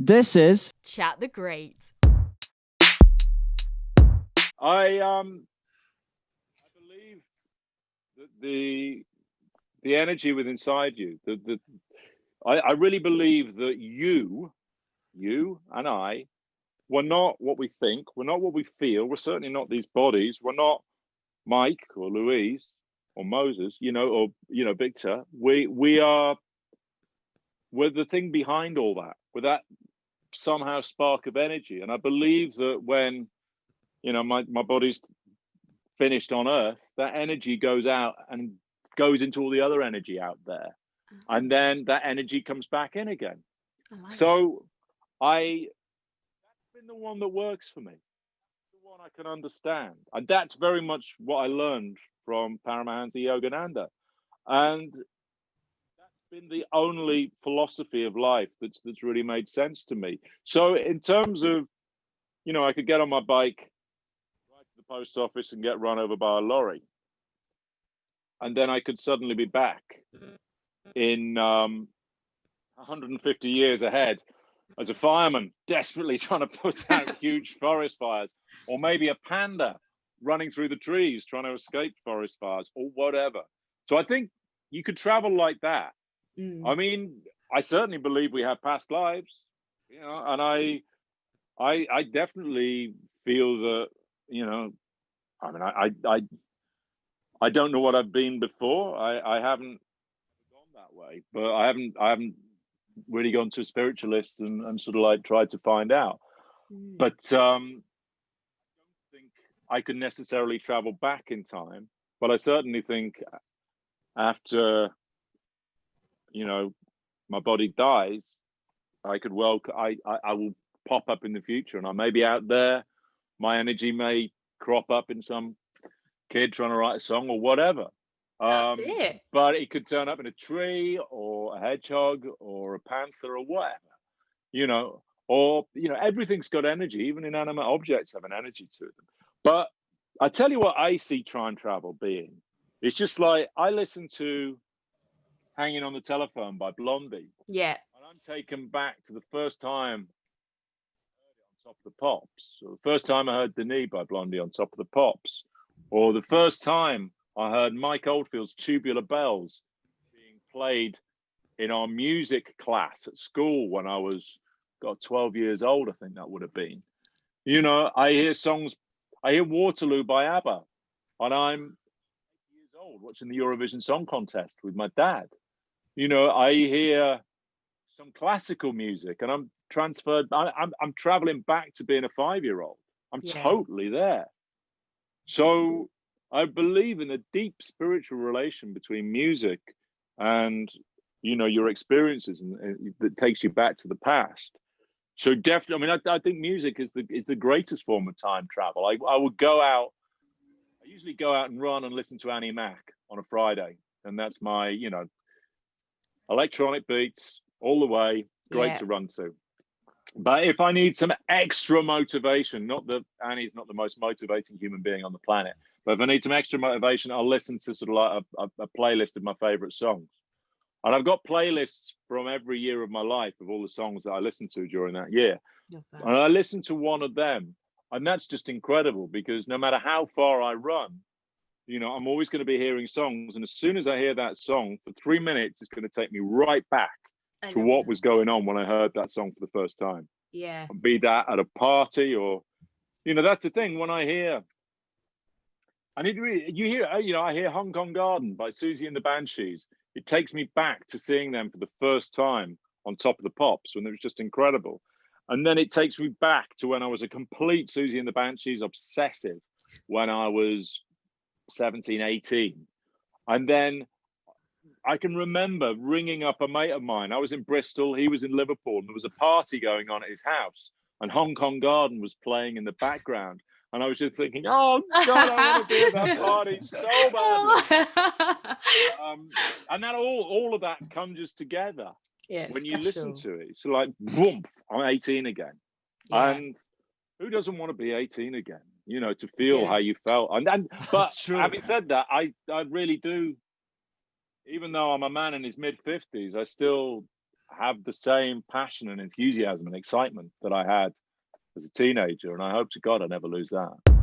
This is Chat the Great. I believe that the energy within inside you, I really believe that you and I, we're not what we think, we're not what we feel, we're certainly not these bodies, we're not Mike or Louise or Moses, or Victor. We're the thing behind all that, with that somehow spark of energy. And I believe that when my body's finished on Earth, that energy goes out and goes into all the other energy out there, and then that energy comes back in again. So that's been the one that works for me, the one I can understand, and that's very much what I learned from Paramahansa Yogananda, and that's been the only philosophy of life that's really made sense to me. So in terms of, I could get on my bike, ride to the post office and get run over by a lorry, and then I could suddenly be back in 150 years ahead as a fireman, desperately trying to put out huge forest fires, or maybe a panda running through the trees trying to escape forest fires, or whatever. So I think you could travel like that. I mean, I certainly believe we have past lives, and I definitely feel that, I don't know what I've been before. I haven't gone that way, but I haven't really gone to a spiritualist and sort of like tried to find out. But I don't think I could necessarily travel back in time, but I certainly think after, my body dies, I will pop up in the future, and I may be out there. My energy may crop up in some kid trying to write a song or whatever. That's it. But it could turn up in a tree or a hedgehog or a panther or whatever, everything's got energy. Even inanimate objects have an energy to them. But I tell you what I see time travel being. It's just like, I listen to Hanging on the Telephone by Blondie. Yeah. And I'm taken back to the first time I heard it on Top of the Pops, or the first time I heard Denis by Blondie on Top of the Pops, or the first time I heard Mike Oldfield's Tubular Bells being played in our music class at school when I was 12 years old, I think that would have been. I hear Waterloo by ABBA, and I'm 8 years old watching the Eurovision Song Contest with my dad. I hear some classical music, and I'm transferred. I'm traveling back to being a 5-year-old. I'm totally there. So I believe in the deep spiritual relation between music and, your experiences, and that takes you back to the past. So definitely, I think music is the greatest form of time travel. I usually go out and run and listen to Annie Mac on a Friday, and that's my, electronic beats all the way, great to run to. But if I need some extra motivation, not that Annie's not the most motivating human being on the planet, but if I need some extra motivation, I'll listen to sort of like a playlist of my favorite songs. And I've got playlists from every year of my life of all the songs that I listened to during that year. And I listened to one of them, and that's just incredible, because no matter how far I run, I'm always going to be hearing songs. And as soon as I hear that song for 3 minutes, it's going to take me right back to what was going on when I heard that song for the first time. Yeah. Be that at a party, or, that's the thing. When I hear, I hear Hong Kong Garden by Susie and the Banshees. It takes me back to seeing them for the first time on Top of the Pops, when it was just incredible. And then it takes me back to when I was a complete Susie and the Banshees obsessive when I was 17, 18. And then I can remember ringing up a mate of mine. I was in Bristol, he was in Liverpool, and there was a party going on at his house, and Hong Kong Garden was playing in the background. And I was just thinking, oh God, I want to be at that party so badly. And that all of that conjures together when you listen to it. It's like, boom, I'm 18 again. Yeah. And who doesn't want to be 18 again? To feel how you felt. But having said that, I really do. Even though I'm a man in his mid-50s, I still have the same passion and enthusiasm and excitement that I had as a teenager, and I hope to God I never lose that.